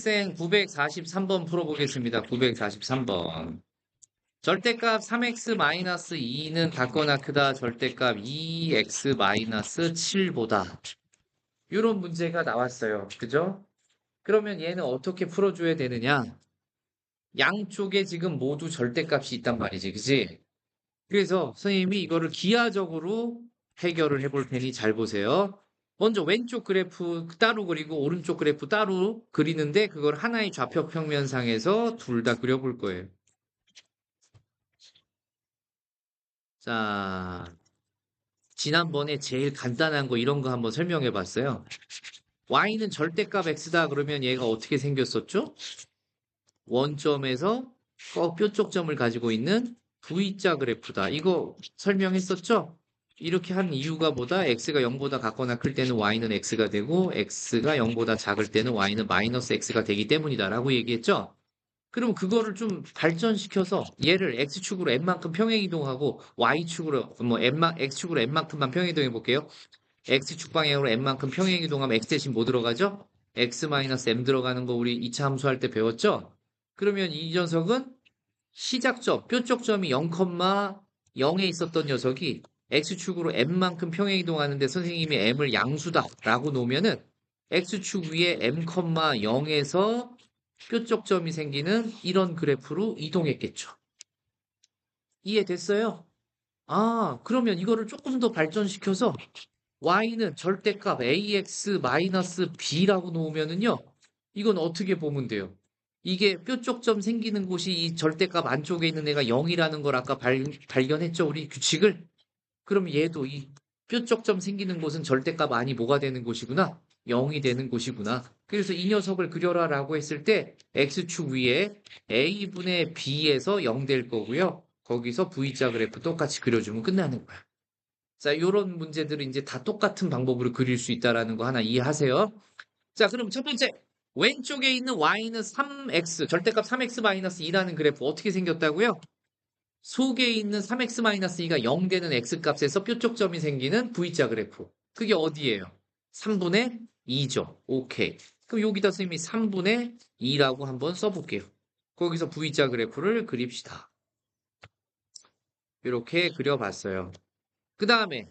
학생 943번 풀어보겠습니다. 943번. 절대값 3x-2는 같거나 크다. 절대값 2x-7보다. 이런 문제가 나왔어요. 그죠? 그러면 얘는 어떻게 풀어줘야 되느냐? 양쪽에 지금 모두 절대값이 있단 말이지. 그지? 그래서 선생님이 이거를 기하적으로 해결을 해볼 테니 잘 보세요. 먼저 왼쪽 그래프 따로 그리고 오른쪽 그래프 따로 그리는데 그걸 하나의 좌표 평면상에서 둘 다 그려볼 거예요. 자, 지난번에 제일 간단한 거 이런 거 한번 설명해 봤어요. y는 절대값 x다 그러면 얘가 어떻게 생겼었죠? 원점에서 뾰족점을 가지고 있는 V자 그래프다. 이거 설명했었죠? 이렇게 한 이유가 뭐다? x가 0보다 같거나 클 때는 y는 x가 되고 x가 0보다 작을 때는 y는 마이너스 x가 되기 때문이다라고 얘기했죠? 그럼 그거를 좀 발전시켜서 얘를 x축으로 n만큼 평행 이동하고 y축으로 x축으로 n만큼만 평행 이동해 볼게요. x축 방향으로 n만큼 평행 이동하면 x 대신 뭐 들어가죠? x-m 들어가는 거 우리 2차 함수할 때 배웠죠? 그러면 이 녀석은 시작점, 뾰족점이 0,0에 있었던 녀석이 x축으로 m만큼 평행 이동하는데 선생님이 m을 양수다라고 놓으면은 x축 위에 m,0에서 뾰족점이 생기는 이런 그래프로 이동했겠죠. 이해됐어요? 아, 그러면 이거를 조금 더 발전시켜서 y는 절대값 ax-b라고 놓으면은요. 이건 어떻게 보면 돼요? 이게 뾰족점 생기는 곳이 이 절대값 안쪽에 있는 애가 0이라는 걸 아까 발견했죠? 우리 규칙을? 그럼 얘도 이 뾰족점 생기는 곳은 절대값 아니 뭐가 되는 곳이구나? 0이 되는 곳이구나. 그래서 이 녀석을 그려라라고 했을 때 x축 위에 a분의 b에서 0 될 거고요. 거기서 v자 그래프 똑같이 그려주면 끝나는 거야. 자, 요런 문제들을 이제 다 똑같은 방법으로 그릴 수 있다라는 거 하나 이해하세요? 자, 그럼 첫 번째. 왼쪽에 있는 y는 3x, 절대값 3x-2라는 그래프 어떻게 생겼다고요? 속에 있는 3x-2가 0 되는 x값에서 뾰족점이 생기는 V자 그래프. 그게 어디예요? 3분의 2죠. 오케이. 그럼 여기다 선생님이 3분의 2라고 한번 써볼게요. 거기서 V자 그래프를 그립시다. 이렇게 그려봤어요. 그 다음에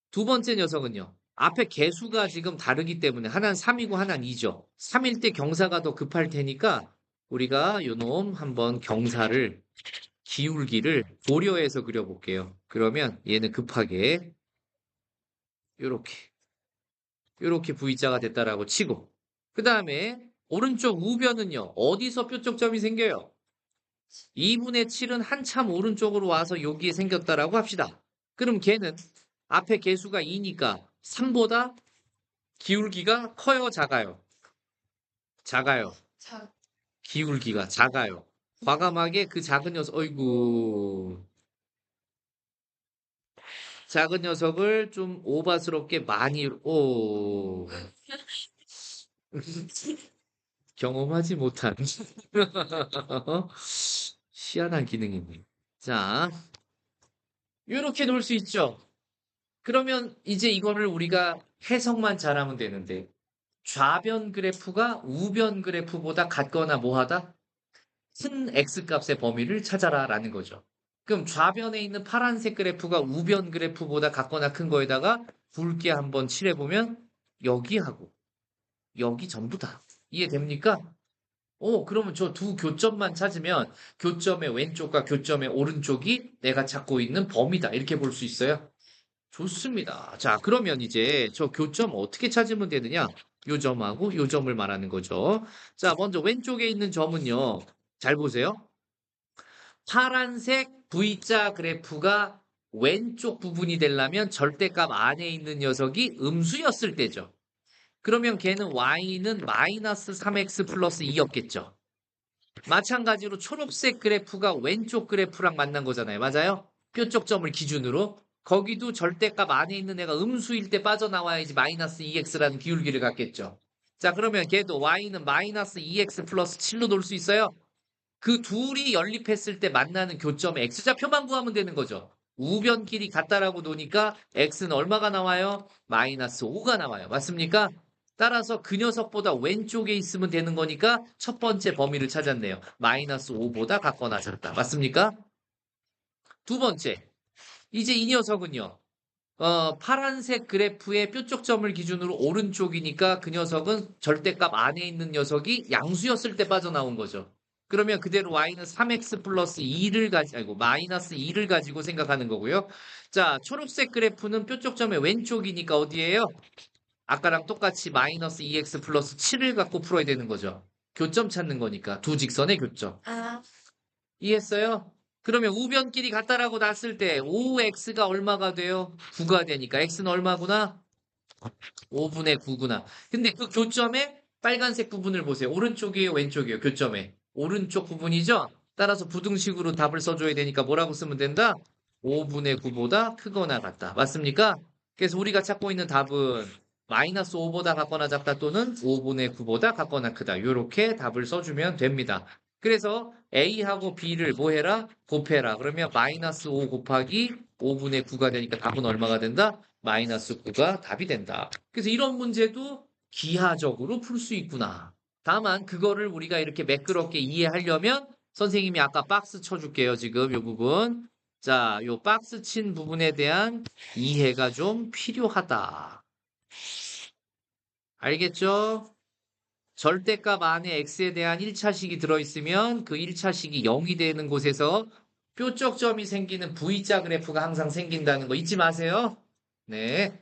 두 번째 녀석은요. 앞에 개수가 지금 다르기 때문에 하나는 3이고 하나는 2죠. 3일 때 경사가 더 급할 테니까 우리가 요놈 한번 경사를 기울기를 고려해서 그려볼게요. 그러면 얘는 급하게 요렇게 요렇게 V자가 됐다라고 치고 그 다음에 오른쪽 우변은요. 어디서 뾰족점이 생겨요? 2분의 7은 한참 오른쪽으로 와서 여기에 생겼다라고 합시다. 그럼 걔는 앞에 개수가 2니까 3보다 기울기가 커요, 작아요? 작아요. 기울기가 작아요. 과감하게 그 작은 녀석, 어이구, 작은 녀석을 좀 오바스럽게 많이, 경험하지 못한 희한한 기능이네. 자, 이렇게 놓을 수 있죠. 그러면 이제 이거를 우리가 해석만 잘하면 되는데, 좌변 그래프가 우변 그래프보다 같거나 뭐하다? 큰 x값의 범위를 찾아라라는 거죠. 그럼 좌변에 있는 파란색 그래프가 우변 그래프보다 같거나 큰 거에다가 굵게 한번 칠해보면 여기하고 여기 전부 다 이해됩니까? 그러면 저 두 교점만 찾으면 교점의 왼쪽과 교점의 오른쪽이 내가 찾고 있는 범위다. 이렇게 볼 수 있어요. 좋습니다. 자, 그러면 이제 저 교점 어떻게 찾으면 되느냐? 요 점하고 요 점을 말하는 거죠. 자, 먼저 왼쪽에 있는 점은요. 잘 보세요. 파란색 V자 그래프가 왼쪽 부분이 되려면 절대값 안에 있는 녀석이 음수였을 때죠. 그러면 걔는 y는 마이너스 3x 플러스 2였겠죠. 마찬가지로 초록색 그래프가 왼쪽 그래프랑 만난 거잖아요. 맞아요? 뾰족점을 기준으로. 거기도 절대값 안에 있는 애가 음수일 때 빠져나와야지 마이너스 2x라는 기울기를 갖겠죠. 자, 그러면 걔도 y는 마이너스 2x 플러스 7로 놓을 수 있어요? 그 둘이 연립했을 때 만나는 교점의 x좌표만 구하면 되는 거죠. 우변끼리 같다라고 놓으니까 x는 얼마가 나와요? 마이너스 5가 나와요. 맞습니까? 따라서 그 녀석보다 왼쪽에 있으면 되는 거니까 첫 번째 범위를 찾았네요. 마이너스 5보다 같거나 작다. 맞습니까? 두 번째. 이제 이 녀석은요. 파란색 그래프의 뾰족점을 기준으로 오른쪽이니까 그 녀석은 절대값 안에 있는 녀석이 양수였을 때 빠져나온 거죠. 그러면 그대로 y는 3x 플러스 2를 아이고, 마이너스 2를 가지고 생각하는 거고요. 자, 초록색 그래프는 뾰족점의 왼쪽이니까 어디예요? 아까랑 똑같이 마이너스 2x 플러스 7을 갖고 풀어야 되는 거죠. 교점 찾는 거니까. 두 직선의 교점. 이해했어요? 그러면 우변끼리 같다라고 놨을 때 5x가 얼마가 돼요? 9가 되니까 x는 얼마구나? 5분의 9구나. 근데 그 교점에 빨간색 부분을 보세요. 오른쪽이에요, 왼쪽이에요? 교점에. 오른쪽 부분이죠? 따라서 부등식으로 답을 써줘야 되니까 뭐라고 쓰면 된다? 5분의 9보다 크거나 같다. 맞습니까? 그래서 우리가 찾고 있는 답은 마이너스 5보다 같거나 작다 또는 5분의 9보다 같거나 크다. 이렇게 답을 써주면 됩니다. 그래서 A하고 B를 뭐 해라? 곱해라. 그러면 마이너스 5 곱하기 5분의 9가 되니까 답은 얼마가 된다? 마이너스 9가 답이 된다. 그래서 이런 문제도 기하적으로 풀 수 있구나. 다만 그거를 우리가 이렇게 매끄럽게 이해하려면 선생님이 아까 박스 쳐줄게요. 지금 이 부분. 자, 요 박스 친 부분에 대한 이해가 좀 필요하다. 알겠죠? 절대값 안에 x에 대한 1차식이 들어있으면 그 1차식이 0이 되는 곳에서 뾰족점이 생기는 V자 그래프가 항상 생긴다는 거 잊지 마세요. 네.